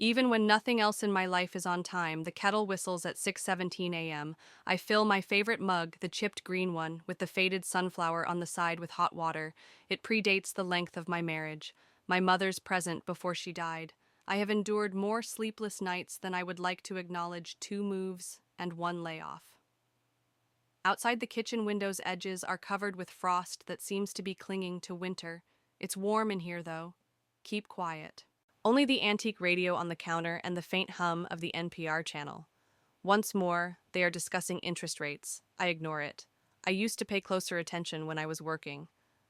Even when nothing else in my life is on time, the kettle whistles at 6:17 a.m. I fill my favorite mug, the chipped green one, with the faded sunflower on the side with hot water. It predates the length of my marriage, my mother's present before she died. I have endured more sleepless nights than I would like to acknowledge, 2 moves and 1 layoff. Outside, the kitchen window's edges are covered with frost that seems to be clinging to winter. It's warm in here, though. Keep quiet. Only the antique radio on the counter and the faint hum of the NPR channel. Once more, they are discussing interest rates. I ignore it. I used to pay closer attention when I was working.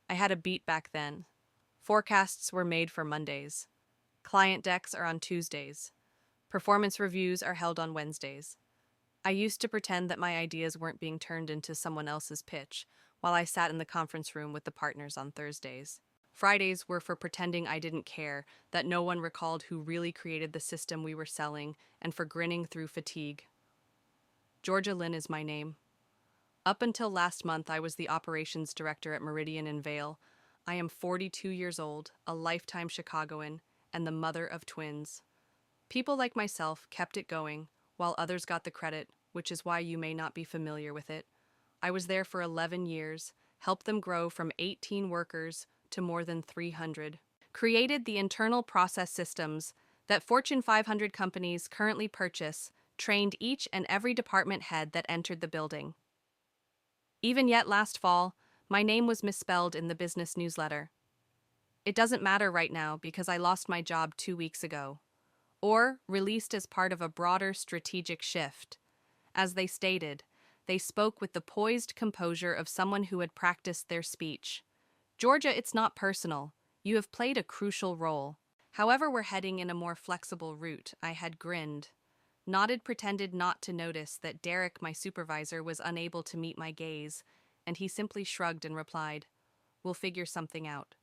I had a beat back then. Forecasts were made for Mondays. Client decks are on Tuesdays. Performance reviews are held on Wednesdays. I used to pretend that my ideas weren't being turned into someone else's pitch, while I sat in the conference room with the partners on Thursdays. Fridays were for pretending I didn't care, that no one recalled who really created the system we were selling, and for grinning through fatigue. Rachel Lin is my name. Up until last month, I was the operations director at Meridian in Vail. I am 42 years old, a lifetime Chicagoan, and the mother of twins. People like myself kept it going, while others got the credit, which is why you may not be familiar with it. I was there for 11 years, helped them grow from 18 workers to more than 300. Created the internal process systems that Fortune 500 companies currently purchase, trained each and every department head that entered the building. Even yet last fall, my name was misspelled in the business newsletter. It doesn't matter right now because I lost my job 2 weeks ago. Or released as part of a broader strategic shift. As they stated, they spoke with the poised composure of someone who had practiced their speech. Georgia, it's not personal. You have played a crucial role. However, we're heading in a more flexible route. I had grinned. Nodded, pretended not to notice that Derek, my supervisor, was unable to meet my gaze, and he simply shrugged and replied, "We'll figure something out."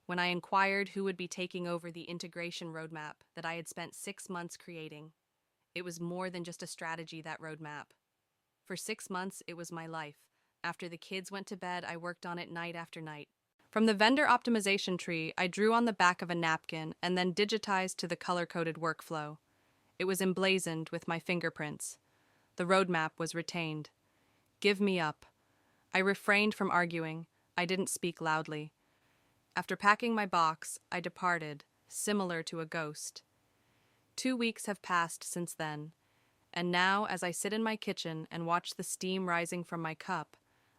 When I inquired who would be taking over the integration roadmap that I had spent 6 months creating, it was more than just a strategy, that roadmap. For 6 months, it was my life. After the kids went to bed, I worked on it night after night. From the vendor optimization tree, I drew on the back of a napkin and then digitized to the color-coded workflow. It was emblazoned with my fingerprints. The roadmap was retained. Give me up. I refrained from arguing. I didn't speak loudly. After packing my box, I departed, similar to a ghost. 2 weeks have passed since then, and now, as I sit in my kitchen and watch the steam rising from my cup,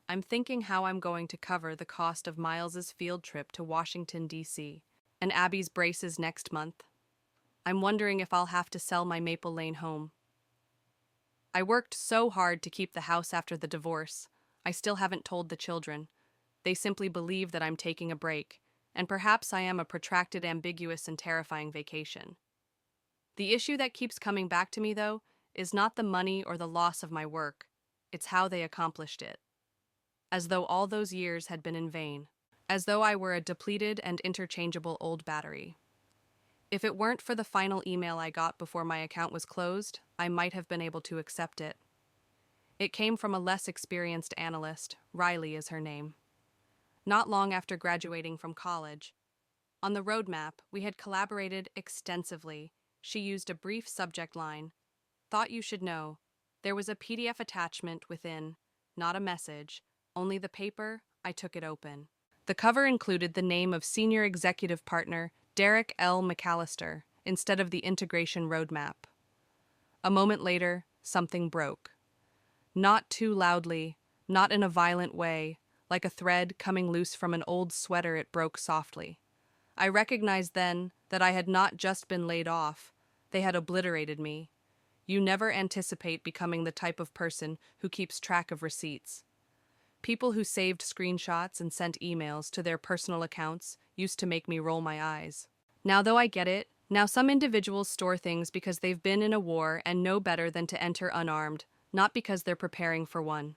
I'm thinking how I'm going to cover the cost of Miles's field trip to Washington, D.C., and Abby's braces next month. I'm wondering if I'll have to sell my Maple Lane home. I worked so hard to keep the house after the divorce. I still haven't told the children. They simply believe that I'm taking a break, and perhaps I am a protracted, ambiguous, and terrifying vacation. The issue that keeps coming back to me, though, is not the money or the loss of my work. It's how they accomplished it. As though all those years had been in vain. As though I were a depleted and interchangeable old battery. If it weren't for the final email I got before my account was closed, I might have been able to accept it. It came from a less experienced analyst. Riley is her name. Not long after graduating from college. On the roadmap, we had collaborated extensively. She used a brief subject line. Thought you should know. There was a PDF attachment within, not a message, only the paper. I took it open. The cover included the name of Senior Executive Partner Derek L. McAllister instead of the integration roadmap. A moment later, something broke. Not too loudly, not in a violent way. Like a thread coming loose from an old sweater, it broke softly. I recognized then that I had not just been laid off, they had obliterated me. You never anticipate becoming the type of person who keeps track of receipts. People who saved screenshots and sent emails to their personal accounts used to make me roll my eyes. Now, though, I get it. Now some individuals store things because they've been in a war and know better than to enter unarmed, not because they're preparing for one.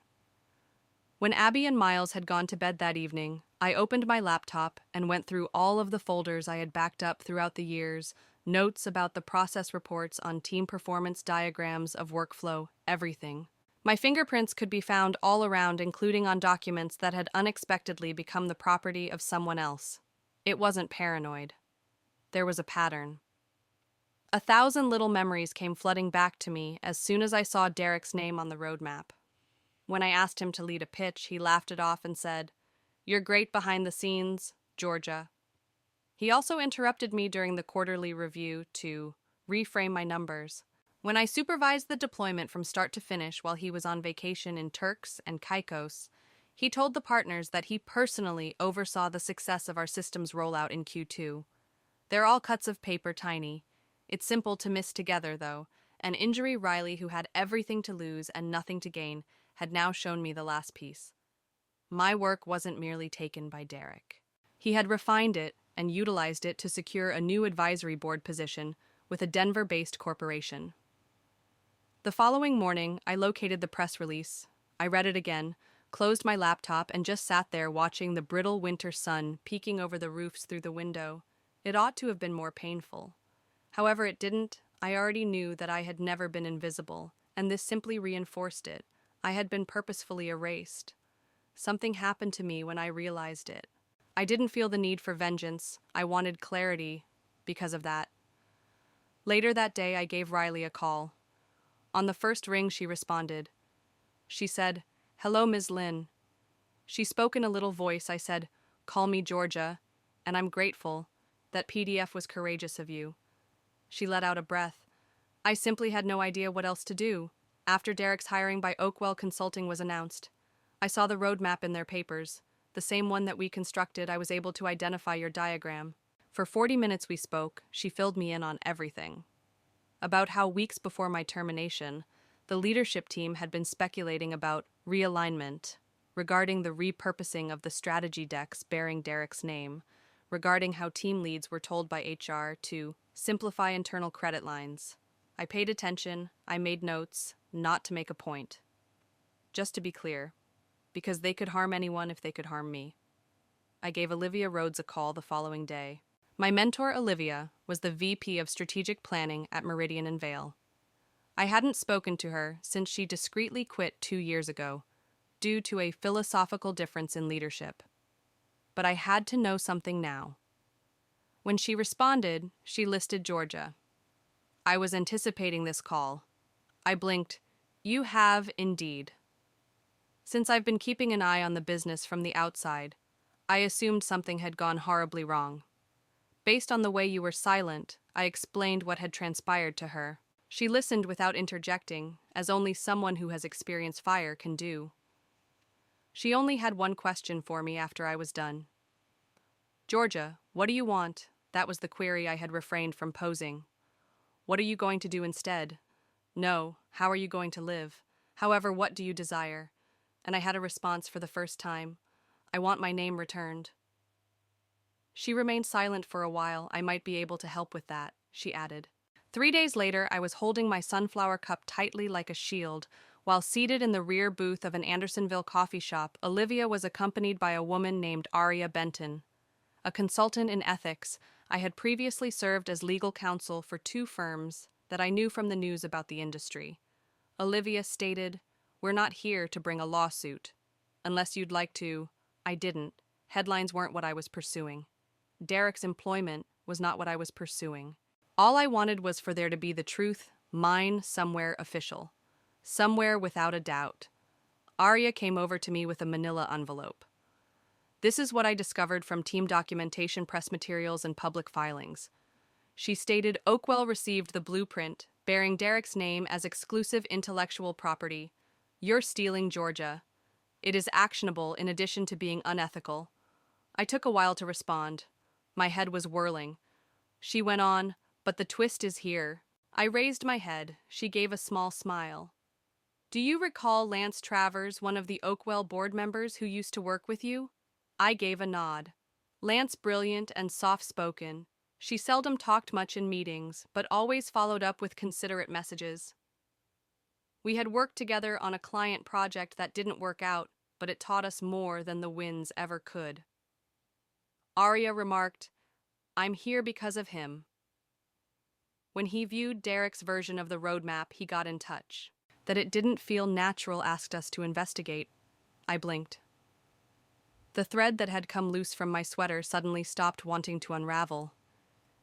When Abby and Miles had gone to bed that evening, I opened my laptop and went through all of the folders I had backed up throughout the years, notes about the process reports on team performance diagrams of workflow, everything. My fingerprints could be found all around, including on documents that had unexpectedly become the property of someone else. It wasn't paranoid. There was a pattern. 1,000 little memories came flooding back to me as soon as I saw Derek's name on the roadmap. When I asked him to lead a pitch, he laughed it off and said, "You're great behind the scenes, Georgia." He also interrupted me during the quarterly review to reframe my numbers. When I supervised the deployment from start to finish while he was on vacation in Turks and Caicos, he told the partners that he personally oversaw the success of our system's rollout in Q2. They're all cuts of paper tiny. It's simple to miss together, though, and Injury Riley, who had everything to lose and nothing to gain, had now shown me the last piece. My work wasn't merely taken by Derek. He had refined it and utilized it to secure a new advisory board position with a Denver-based corporation. The following morning, I located the press release. I read it again, closed my laptop, and just sat there watching the brittle winter sun peeking over the roofs through the window. It ought to have been more painful. However, it didn't. I already knew that I had never been invisible, and this simply reinforced it. I had been purposefully erased. Something happened to me when I realized it. I didn't feel the need for vengeance. I wanted clarity because of that. Later that day, I gave Riley a call. On the first ring, she responded. She said, "Hello, Ms. Lin." She spoke in a little voice. I said, "Call me Georgia," and I'm grateful. That PDF was courageous of you. She let out a breath. I simply had no idea what else to do. After Derek's hiring by Oakwell Consulting was announced, I saw the roadmap in their papers. The same one that we constructed. I was able to identify your diagram. For 40 minutes we spoke. She filled me in on everything. About how weeks before my termination, the leadership team had been speculating about realignment, regarding the repurposing of the strategy decks bearing Derek's name, regarding how team leads were told by HR to simplify internal credit lines. I paid attention, I made notes, not to make a point. Just to be clear, because they could harm anyone if they could harm me. I gave Olivia Rhodes a call the following day. My mentor, Olivia, was the VP of Strategic Planning at Meridian and Vale. I hadn't spoken to her since she discreetly quit 2 years ago, due to a philosophical difference in leadership. But I had to know something now. When she responded, she listed Georgia. I was anticipating this call. I blinked. You have indeed. Since I've been keeping an eye on the business from the outside, I assumed something had gone horribly wrong. Based on the way you were silent, I explained what had transpired to her. She listened without interjecting, as only someone who has experienced fire can do. She only had one question for me after I was done. "Georgia, what do you want?" That was the query I had refrained from posing. "What are you going to do instead?" "No, how are you going to live? However, what do you desire?" And I had a response for the first time. "I want my name returned." She remained silent for a while. "I might be able to help with that," she added. 3 days later, I was holding my sunflower cup tightly like a shield. While seated in the rear booth of an Andersonville coffee shop, Olivia was accompanied by a woman named Aria Benton. A consultant in ethics, I had previously served as legal counsel for 2 firms that I knew from the news about the industry. Olivia stated, "We're not here to bring a lawsuit. Unless you'd like to." I didn't. Headlines weren't what I was pursuing. Derek's employment was not what I was pursuing. All I wanted was for there to be the truth, mine, somewhere official. Somewhere without a doubt. Aria came over to me with a manila envelope. "This is what I discovered from team documentation, press materials, and public filings." She stated Oakwell received the blueprint, bearing Derek's name as exclusive intellectual property. "You're stealing, Georgia. It is actionable in addition to being unethical." I took a while to respond. My head was whirling. She went on, "But the twist is here." I raised my head. She gave a small smile. "Do you recall Lance Travers, one of the Oakwell board members who used to work with you?" I gave a nod. Lance, brilliant and soft-spoken. She seldom talked much in meetings, but always followed up with considerate messages. We had worked together on a client project that didn't work out, but it taught us more than the wins ever could. Aria remarked, "I'm here because of him." When he viewed Derek's version of the roadmap, he got in touch. That it didn't feel natural asked us to investigate. I blinked. The thread that had come loose from my sweater suddenly stopped wanting to unravel.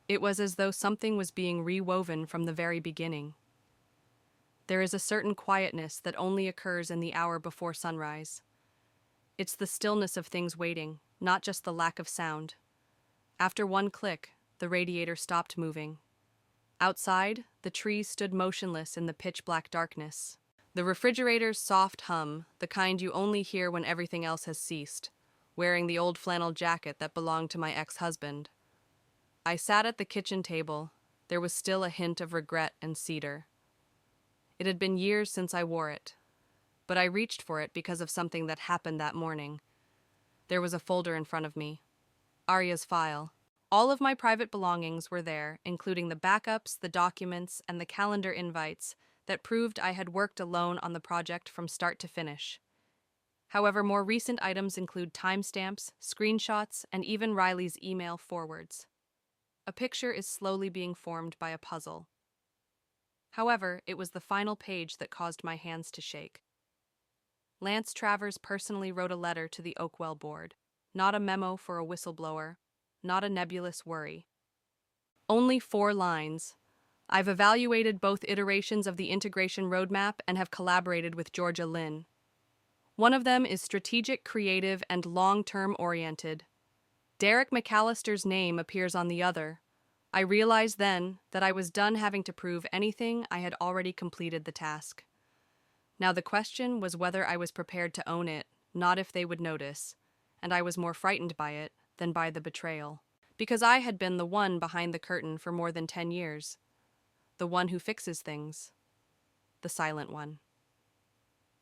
It was as though something was being rewoven from the very beginning. There is a certain quietness that only occurs in the hour before sunrise. It's the stillness of things waiting, not just the lack of sound. After one click, the radiator stopped moving. Outside, the trees stood motionless in the pitch-black darkness. The refrigerator's soft hum, the kind you only hear when everything else has ceased, wearing the old flannel jacket that belonged to my ex-husband. I sat at the kitchen table. There was still a hint of regret and cedar. It had been years since I wore it, but I reached for it because of something that happened that morning. There was a folder in front of me. Arya's file. All of my private belongings were there, including the backups, the documents, and the calendar invites that proved I had worked alone on the project from start to finish. However, more recent items include timestamps, screenshots, and even Riley's email forwards. A picture is slowly being formed by a puzzle. However, it was the final page that caused my hands to shake. Lance Travers personally wrote a letter to the Oakwell board. Not a memo for a whistleblower, not a nebulous worry. Only 4 lines. I've evaluated both iterations of the integration roadmap and have collaborated with Rachel Lin. One of them is strategic, creative, and long-term oriented. Derek McAllister's name appears on the other. I realized then that I was done having to prove anything. I had already completed the task. Now the question was whether I was prepared to own it, not if they would notice, and I was more frightened by it than by the betrayal. Because I had been the one behind the curtain for more than 10 years. The one who fixes things. The silent one.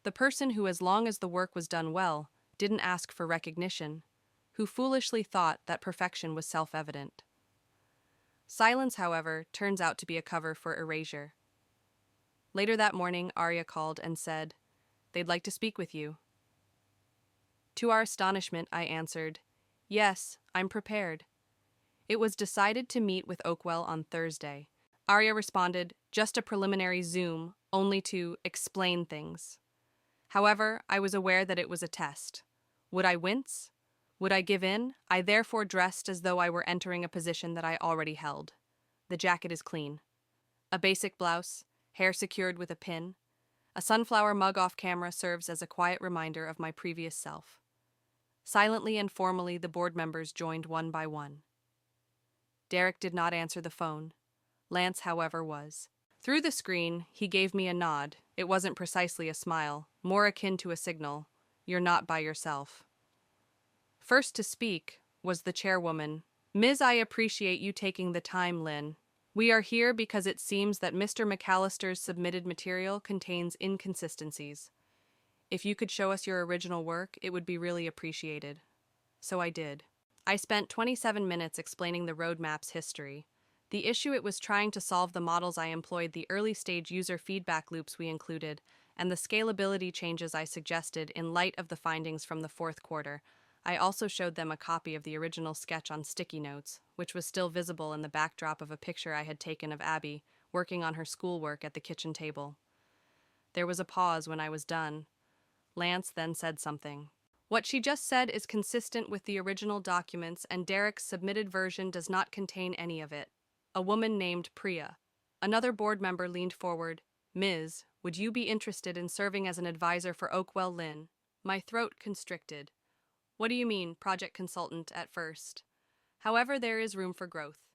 The person who, as long as the work was done well, didn't ask for recognition, who foolishly thought that perfection was self-evident. Silence, however, turns out to be a cover for erasure. Later that morning, Arya called and said, "They'd like to speak with you." To our astonishment, I answered, "Yes, I'm prepared." It was decided to meet with Oakwell on Thursday. Arya responded, "Just a preliminary Zoom, only to explain things." However, I was aware that it was a test. Would I wince? Would I give in? I therefore dressed as though I were entering a position that I already held. The jacket is clean. A basic blouse, hair secured with a pin. A sunflower mug off camera serves as a quiet reminder of my previous self. Silently and formally, the board members joined one by one. Derek did not answer the phone. Lance, however, was. Through the screen, he gave me a nod. It wasn't precisely a smile, more akin to a signal. You're not by yourself. First to speak was the chairwoman. "Ms. I appreciate you taking the time, Lynn. We are here because it seems that Mr. McAllister's submitted material contains inconsistencies. If you could show us your original work, it would be really appreciated." So I did. I spent 27 minutes explaining the roadmap's history. The issue it was trying to solve, the models I employed, the early-stage user feedback loops we included, and the scalability changes I suggested in light of the findings from the 4th quarter. I also showed them a copy of the original sketch on sticky notes, which was still visible in the backdrop of a picture I had taken of Abby, working on her schoolwork at the kitchen table. There was a pause when I was done. Lance then said something. "What she just said is consistent with the original documents, and Derek's submitted version does not contain any of it." A woman named Priya. Another board member leaned forward. "Ms., would you be interested in serving as an advisor for Oakwell Lin?" My throat constricted. "What do you mean, project consultant at first?" However, there is room for growth.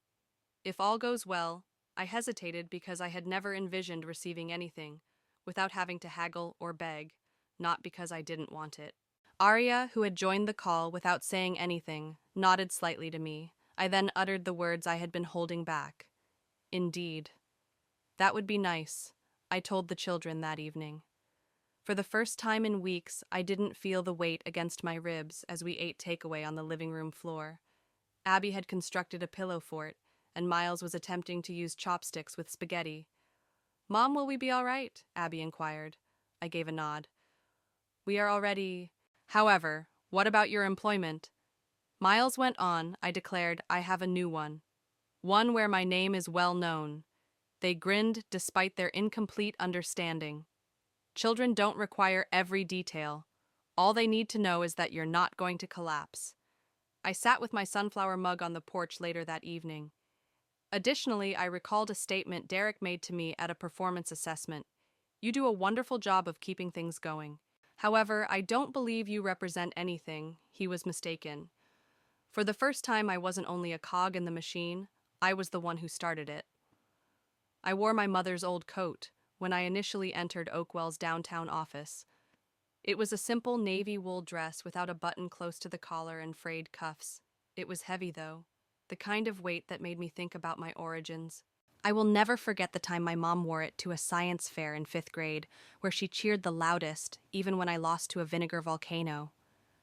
If all goes well, I hesitated because I had never envisioned receiving anything, without having to haggle or beg, not because I didn't want it. Arya, who had joined the call without saying anything, nodded slightly to me. I then uttered the words I had been holding back. Indeed. That would be nice, I told the children that evening. For the first time in weeks, I didn't feel the weight against my ribs as we ate takeaway on the living room floor. Abby had constructed a pillow fort, and Miles was attempting to use chopsticks with spaghetti. "Mom, will we be all right?" Abby inquired. I gave a nod. "We are already—" "However, what about your employment?" Miles went on. I declared, "I have a new one. One where my name is well known." They grinned despite their incomplete understanding. Children don't require every detail. All they need to know is that you're not going to collapse. I sat with my sunflower mug on the porch later that evening. Additionally, I recalled a statement Derek made to me at a performance assessment. You do a wonderful job of keeping things going. However, I don't believe you represent anything. He was mistaken. For the first time, I wasn't only a cog in the machine, I was the one who started it. I wore my mother's old coat when I initially entered Oakwell's downtown office. It was a simple navy wool dress without a button close to the collar and frayed cuffs. It was heavy, though, the kind of weight that made me think about my origins. I will never forget the time my mom wore it to a science fair in 5th grade, where she cheered the loudest, even when I lost to a vinegar volcano.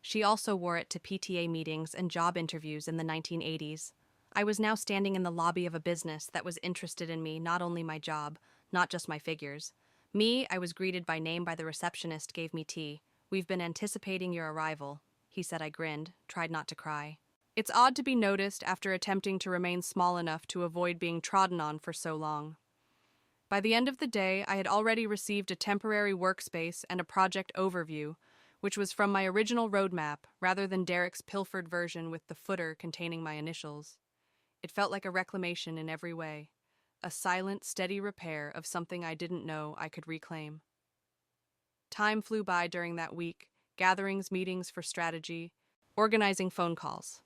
She also wore it to PTA meetings and job interviews in the 1980s. I was now standing in the lobby of a business that was interested in me, not only my job, not just my figures. I was greeted by name by the receptionist, gave me tea. We've been anticipating your arrival, he said. I grinned, tried not to cry. It's odd to be noticed after attempting to remain small enough to avoid being trodden on for so long. By the end of the day, I had already received a temporary workspace and a project overview, which was from my original roadmap rather than Derek's pilfered version with the footer containing my initials. It felt like a reclamation in every way, a silent, steady repair of something I didn't know I could reclaim. Time flew by during that week, gatherings, meetings for strategy, organizing phone calls.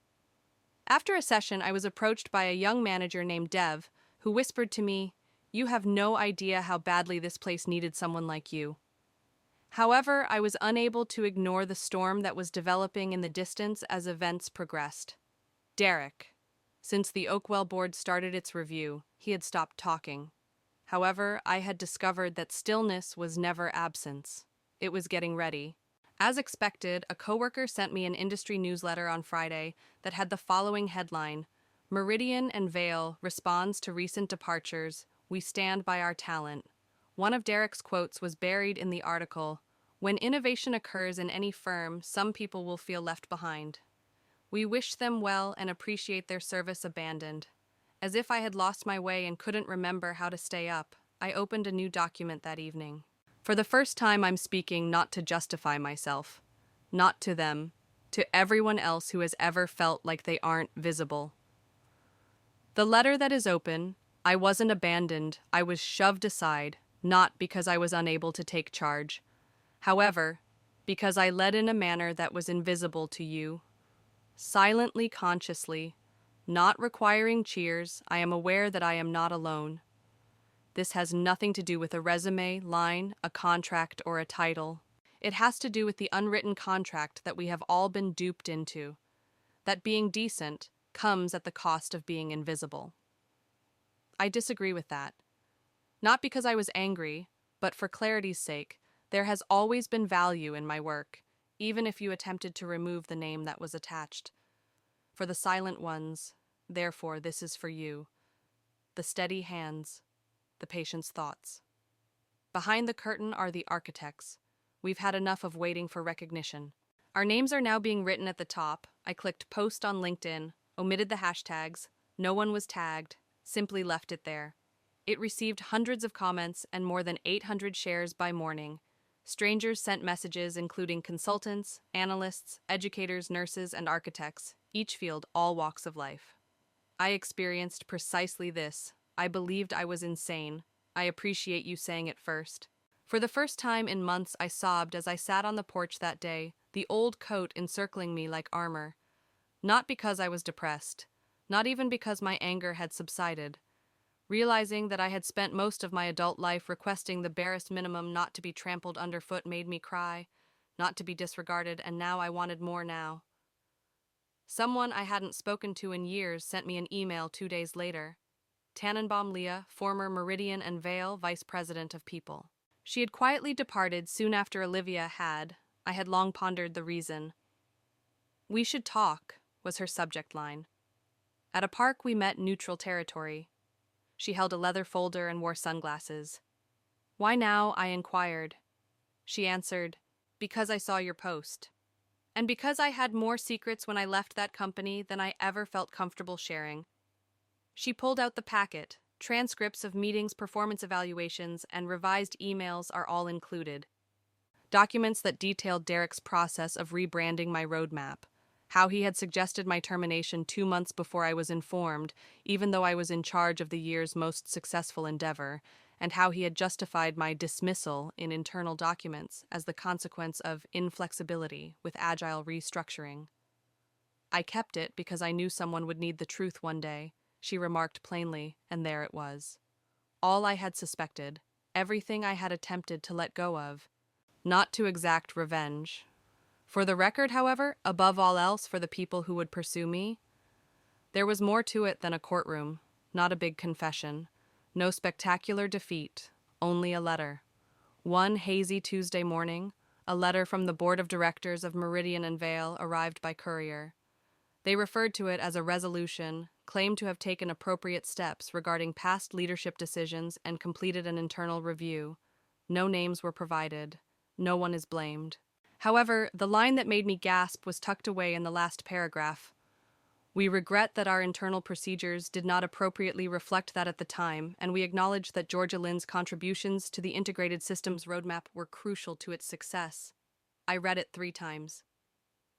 After a session, I was approached by a young manager named Dev, who whispered to me, "You have no idea how badly this place needed someone like you." However, I was unable to ignore the storm that was developing in the distance as events progressed. Derek. Since the Oakwell board started its review, he had stopped talking. However, I had discovered that stillness was never absence. It was getting ready. As expected, a coworker sent me an industry newsletter on Friday that had the following headline: Meridian and Vale responds to recent departures. We stand by our talent. One of Derek's quotes was buried in the article: "When innovation occurs in any firm, some people will feel left behind. We wish them well and appreciate their service abandoned." As if I had lost my way and couldn't remember how to stay up, I opened a new document that evening. For the first time, I'm speaking not to justify myself, not to them, to everyone else who has ever felt like they aren't visible. The letter that is open: I wasn't abandoned, I was shoved aside, not because I was unable to take charge. However, because I led in a manner that was invisible to you. Silently, consciously, not requiring cheers, I am aware that I am not alone. This has nothing to do with a resume, line, a contract, or a title. It has to do with the unwritten contract that we have all been duped into, that being decent comes at the cost of being invisible. I disagree with that. Not because I was angry, but for clarity's sake, there has always been value in my work, even if you attempted to remove the name that was attached. For the silent ones, therefore, this is for you. The steady hands, the patient's thoughts. Behind the curtain are the architects. We've had enough of waiting for recognition. Our names are now being written at the top. I clicked post on LinkedIn, omitted the hashtags, no one was tagged, simply left it there. It received hundreds of comments and more than 800 shares by morning. Strangers sent messages including consultants, analysts, educators, nurses, and architects, each field, all walks of life. I experienced precisely this. I believed I was insane. I appreciate you saying it first. For the first time in months, I sobbed as I sat on the porch that day, the old coat encircling me like armor. Not because I was depressed, not even because my anger had subsided. Realizing that I had spent most of my adult life requesting the barest minimum not to be trampled underfoot made me cry, not to be disregarded, and now I wanted more now. Someone I hadn't spoken to in years sent me an email 2 days later. Tannenbaum Leah, former Meridian and Vale Vice President of People. She had quietly departed soon after Olivia had. I had long pondered the reason. "We should talk," was her subject line. At a park we met neutral territory. She held a leather folder and wore sunglasses. "Why now?" I inquired. She answered, "Because I saw your post. And because I had more secrets when I left that company than I ever felt comfortable sharing." She pulled out the packet. Transcripts of meetings, performance evaluations, and revised emails are all included. Documents that detailed Derek's process of rebranding my roadmap. how he had suggested my termination 2 months before I was informed, even though I was in charge of the year's most successful endeavor, and how he had justified my dismissal in internal documents as the consequence of inflexibility with agile restructuring. I kept it because I knew someone would need the truth one day, she remarked plainly, and there it was. All I had suspected, everything I had attempted to let go of, not to exact revenge. For the record, however, above all else for the people who would pursue me, there was more to it than a courtroom, not a big confession, no spectacular defeat, only a letter. One hazy Tuesday morning, a letter from the board of directors of Meridian and Vale arrived by courier. They referred to it as a resolution, claimed to have taken appropriate steps regarding past leadership decisions and completed an internal review. No names were provided. No one is blamed. However, the line that made me gasp was tucked away in the last paragraph. We regret that our internal procedures did not appropriately reflect that at the time, and we acknowledge that Georgia Lin's contributions to the Integrated Systems Roadmap were crucial to its success. I read it 3 times.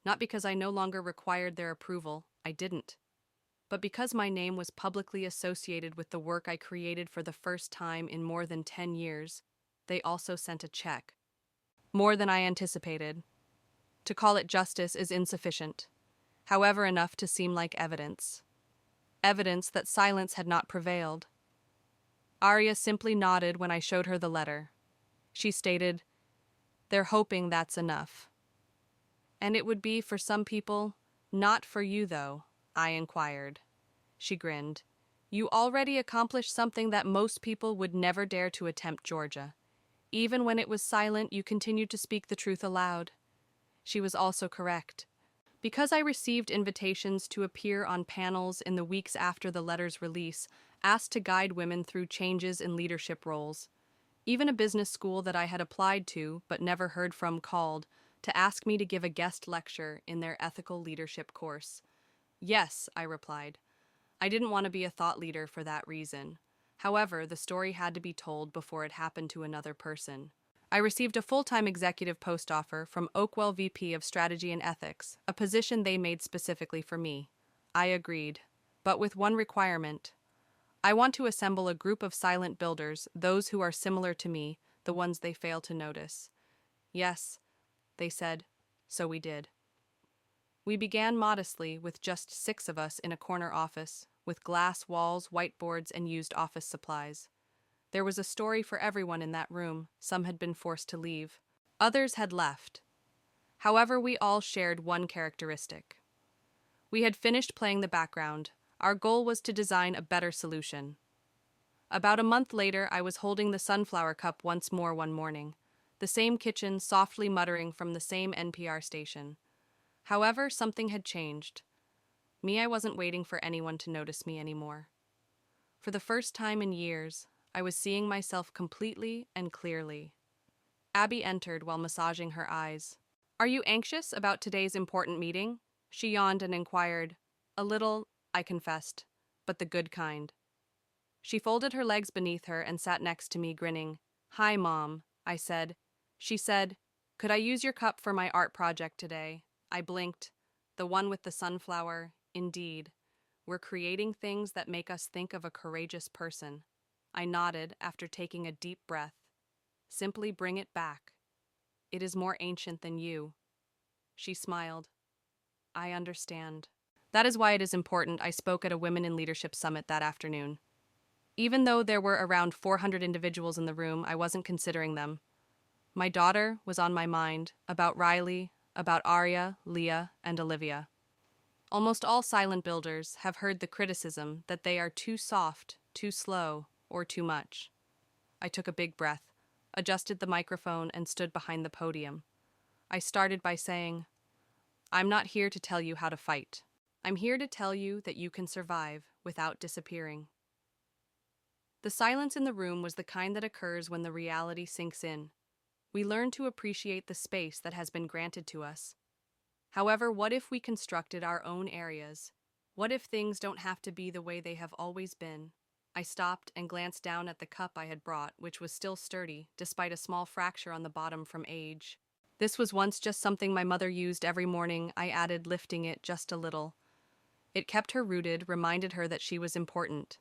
Not because I no longer required their approval, I didn't, but because my name was publicly associated with the work I created for the first time in more than 10 years. They also sent a check. More than I anticipated. To call it justice is insufficient. However, enough to seem like evidence. Evidence that silence had not prevailed. Arya simply nodded when I showed her the letter. She stated, "They're hoping that's enough." "And it would be for some people, not for you, though?" I inquired. She grinned. "You already accomplished something that most people would never dare to attempt, Georgia. Even when it was silent, you continued to speak the truth aloud." She was also correct. Because I received invitations to appear on panels in the weeks after the letter's release, asked to guide women through changes in leadership roles. Even a business school that I had applied to but never heard from called to ask me to give a guest lecture in their ethical leadership course. "Yes," I replied. I didn't want to be a thought leader for that reason. However, the story had to be told before it happened to another person. I received a full-time executive post offer from Oakwell VP of Strategy and Ethics, a position they made specifically for me. I agreed, but with one requirement. I want to assemble a group of silent builders, those who are similar to me, the ones they fail to notice. Yes, they said, so we did. We began modestly with just 6 of us in a corner office, with glass walls, whiteboards, and used office supplies. There was a story for everyone in that room. Some had been forced to leave. Others had left. However, we all shared one characteristic. We had finished playing the background. Our goal was to design a better solution. About a month later, I was holding the sunflower cup once more one morning. The same kitchen, softly muttering from the same NPR station. However, something had changed. I wasn't waiting for anyone to notice me anymore. For the first time in years, I was seeing myself completely and clearly. Abby entered while massaging her eyes. "Are you anxious about today's important meeting?" She yawned and inquired. "A little," I confessed, "but the good kind." She folded her legs beneath her and sat next to me, grinning. "Hi, Mom," I said. She said, "Could I use your cup for my art project today?" I blinked. The one with the sunflower, indeed. We're creating things that make us think of a courageous person. I nodded after taking a deep breath. "Simply bring it back. It is more ancient than you." She smiled. "I understand." That is why it is important I spoke at a Women in Leadership Summit that afternoon. Even though there were around 400 individuals in the room, I wasn't considering them. My daughter was on my mind, about Riley, about Arya, Leah, and Olivia. Almost all silent builders have heard the criticism that they are too soft, too slow, or too much. I took a big breath, adjusted the microphone, and stood behind the podium. I started by saying, "I'm not here to tell you how to fight. I'm here to tell you that you can survive without disappearing." The silence in the room was the kind that occurs when the reality sinks in. We learn to appreciate the space that has been granted to us. However, what if we constructed our own areas? What if things don't have to be the way they have always been? I stopped and glanced down at the cup I had brought, which was still sturdy, despite a small fracture on the bottom from age. This was once just something my mother used every morning, I added, lifting it just a little. It kept her rooted, reminded her that she was important.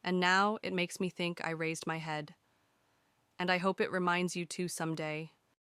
And now it makes me think I raised my head. And I hope it reminds you too someday.